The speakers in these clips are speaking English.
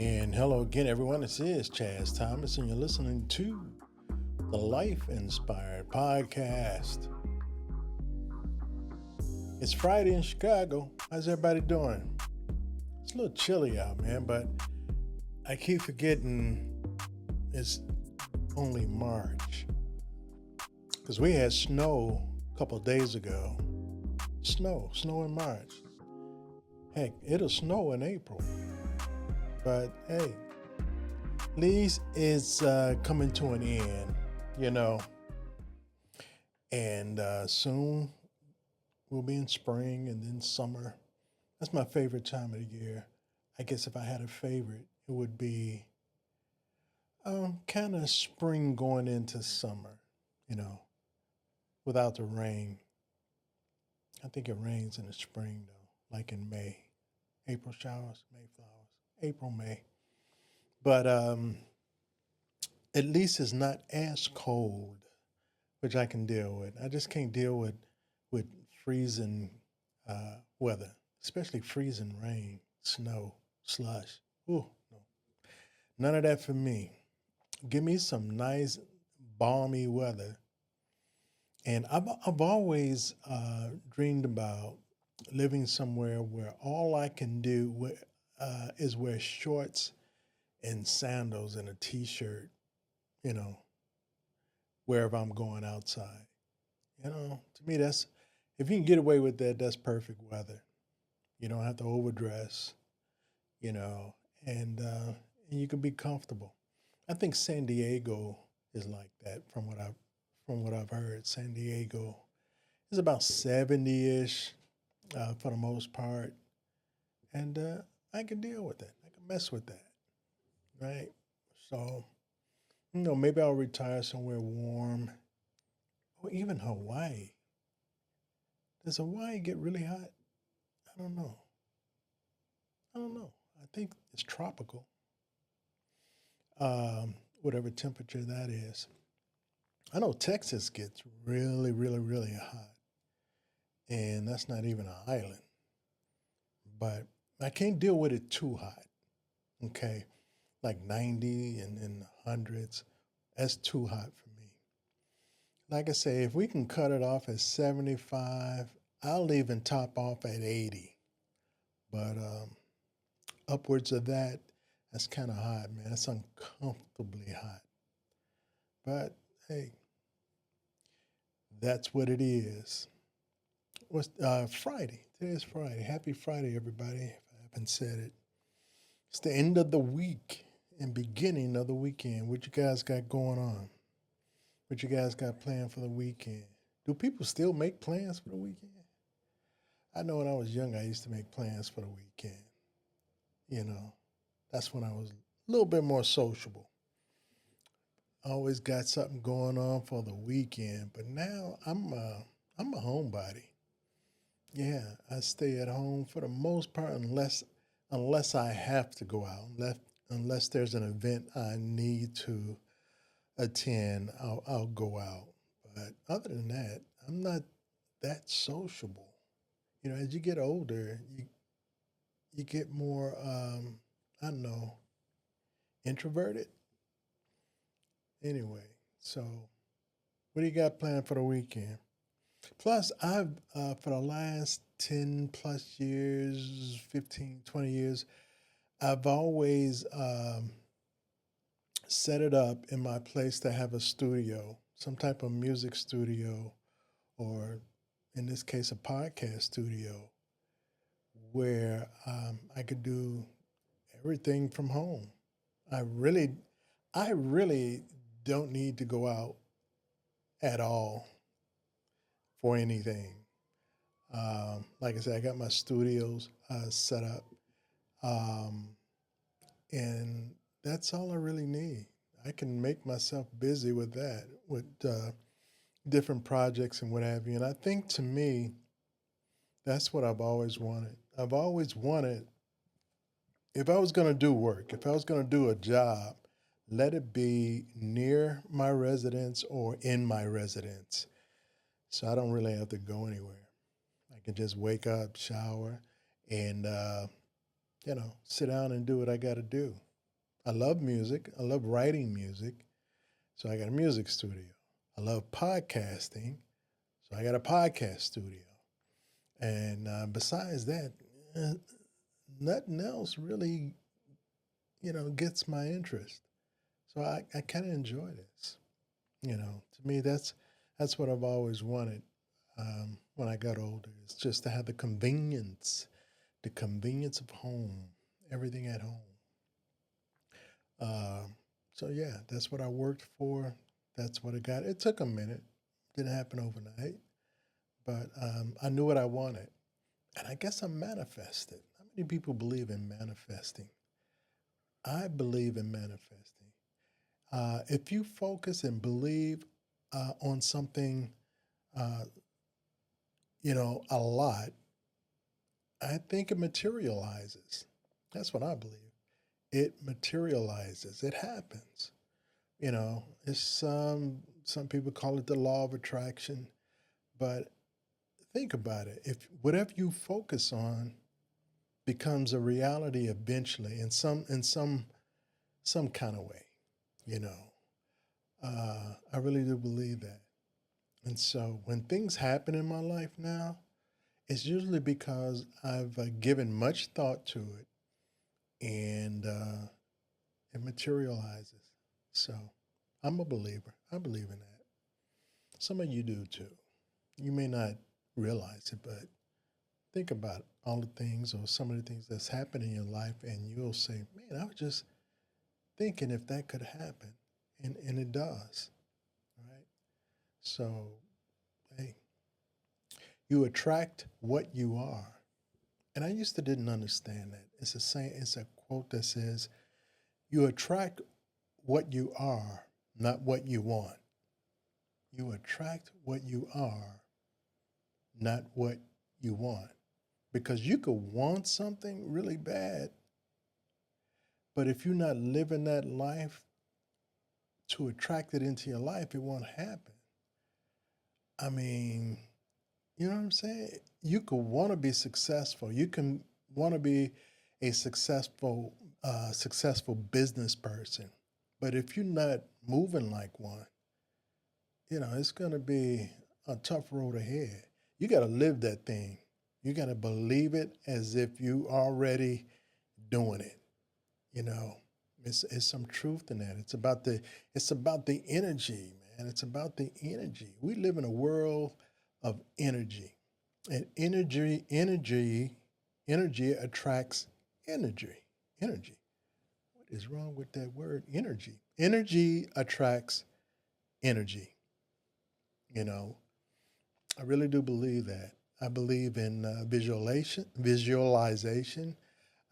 And hello again, everyone. This is Chaz Thomas, and you're listening to the Life Inspired Podcast. It's Friday in Chicago. How's everybody doing? It's a little chilly out, man, but I keep forgetting it's only March. Because we had snow a couple of days ago. Snow in March. Heck, it'll snow in April. But hey, at least it's coming to an end, and soon we'll be in spring and then summer. That's my favorite time of the year. I guess if I had a favorite, it would be kind of spring going into summer, without the rain. I think it rains in the spring, though, like in May. April showers, May flowers. April, May. But at least it's not as cold, which I can deal with. I just can't deal with freezing weather, especially freezing rain, snow, slush. Ooh, no. None of that for me. Give me some nice, balmy weather. And I've always dreamed about living somewhere where all I can do is wear shorts and sandals and a t-shirt, wherever I'm going outside. To me, if you can get away with that, that's perfect weather. You don't have to overdress, and you can be comfortable. I think San Diego is like that from what I've heard. San Diego is about 70-ish for the most part. And I can deal with that. I can mess with that, right? So, maybe I'll retire somewhere warm, or even Hawaii. Does Hawaii get really hot? I don't know. I think it's tropical, whatever temperature that is. I know Texas gets really, really, really hot, and that's not even an island. But I can't deal with it too hot. Okay. Like 90 and in the hundreds. That's too hot for me. Like I say, if we can cut it off at 75, I'll even top off at 80. But upwards of that, that's kind of hot, man. That's uncomfortably hot. But hey, that's what it is. What's Friday? Today is Friday. Happy Friday, everybody. If I haven't said it. It's the end of the week and beginning of the weekend. What you guys got going on? What you guys got planned for the weekend? Do people still make plans for the weekend? I know when I was young, I used to make plans for the weekend. That's when I was a little bit more sociable. Always got something going on for the weekend. But now I'm a homebody. Yeah, I stay at home for the most part unless I have to go out, unless there's an event I need to attend, I'll go out. But other than that, I'm not that sociable. As you get older, you get more, I don't know, introverted. Anyway, so what do you got planned for the weekend? Plus, I've, for the last 10 plus years, 15, 20 years, I've always set it up in my place to have a studio, some type of music studio, or in this case, a podcast studio, where I could do everything from home. I really don't need to go out at all for anything. Like I said, I got my studios set up, and that's all I really need. I can make myself busy with that, with different projects and what have you. And I think to me, that's what I've always wanted. I've always wanted, if I was going to do work, if I was going to do a job, let it be near my residence or in my residence. So I don't really have to go anywhere. I can just wake up, shower, and, sit down and do what I got to do. I love music. I love writing music. So I got a music studio. I love podcasting. So I got a podcast studio. And besides that, uh, nothing else really, gets my interest. So I kind of enjoy this. To me, that's what I've always wanted when I got older. It's just to have the convenience of home, everything at home. So yeah, that's what I worked for. That's what I got. It took a minute. Didn't happen overnight, but I knew what I wanted, and I guess I manifested. How many people believe in manifesting? I believe in manifesting. If you focus and believe on something, uh, a lot, I think it materializes. That's what I believe. It materializes. It happens. It's some people call it the law of attraction, but think about it. If whatever you focus on becomes a reality eventually in some kind of way, you know. I really do believe that. And so when things happen in my life now, it's usually because I've given much thought to it and it materializes. So I'm a believer. I believe in that. Some of you do too. You may not realize it, but think about all the things or some of the things that's happened in your life, and you'll say, man, I was just thinking if that could happen. And it does, right? So, hey, you attract what you are. And I used to didn't understand that. It's a quote that says, you attract what you are, not what you want. You attract what you are, not what you want. Because you could want something really bad, but if you're not living that life to attract it into your life, it won't happen. I mean, you know what I'm saying? You could want to be successful. You can want to be a successful business person. But if you're not moving like one, it's going to be a tough road ahead. You got to live that thing. You got to believe it as if you already doing it. You know, it's some truth in that. It's about the energy, man. It's about the energy. We live in a world of energy, and energy attracts energy. Energy. What is wrong with that word? Energy. Energy attracts energy. You know, I really do believe that. I believe in visualization.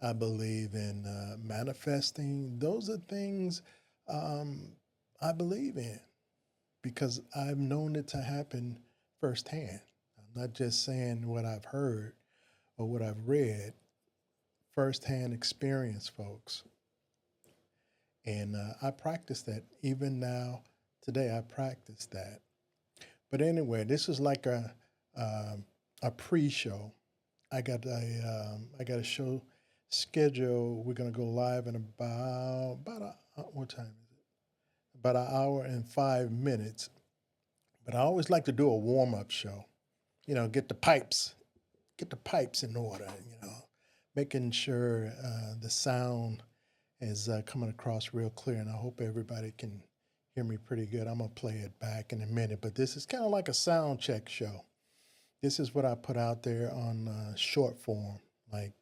I believe in manifesting. Those are things um, I believe in because I've known it to happen firsthand. I'm not just saying what I've heard or what I've read, firsthand experience, folks. And I practice that even now, today, I practice that. But anyway, this is like a pre-show. I got a show schedule. We're gonna go live in about what time is it? About an hour and 5 minutes. But I always like to do a warm up show. Get the pipes in order. Making sure the sound is coming across real clear, and I hope everybody can hear me pretty good. I'm gonna play it back in a minute, but this is kind of like a sound check show. This is what I put out there on short form, like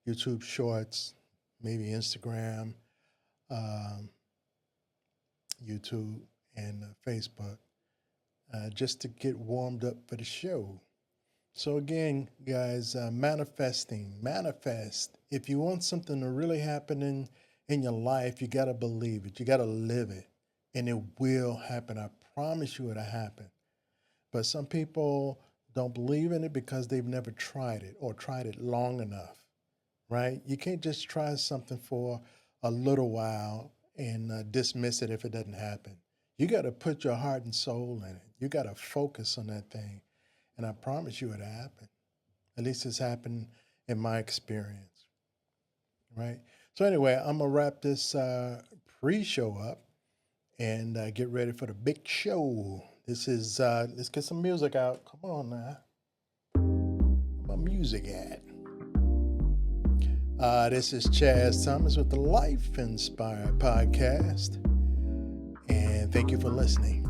YouTube Shorts, maybe Instagram, um, YouTube, and Facebook, just to get warmed up for the show. So again, guys, manifest. If you want something to really happen in your life, you got to believe it. You got to live it, and it will happen. I promise you it'll happen. But some people don't believe in it because they've never tried it or tried it long enough, right? You can't just try something for a little while and dismiss it if it doesn't happen. You got to put your heart and soul in it. You got to focus on that thing. And I promise you it'll happen. At least it's happened in my experience, right? So anyway, I'm gonna wrap this pre-show up and get ready for the big show. This is let's get some music out. Come on now, where my music at? This is Chaz Thomas with the Life Inspired Podcast, and thank you for listening.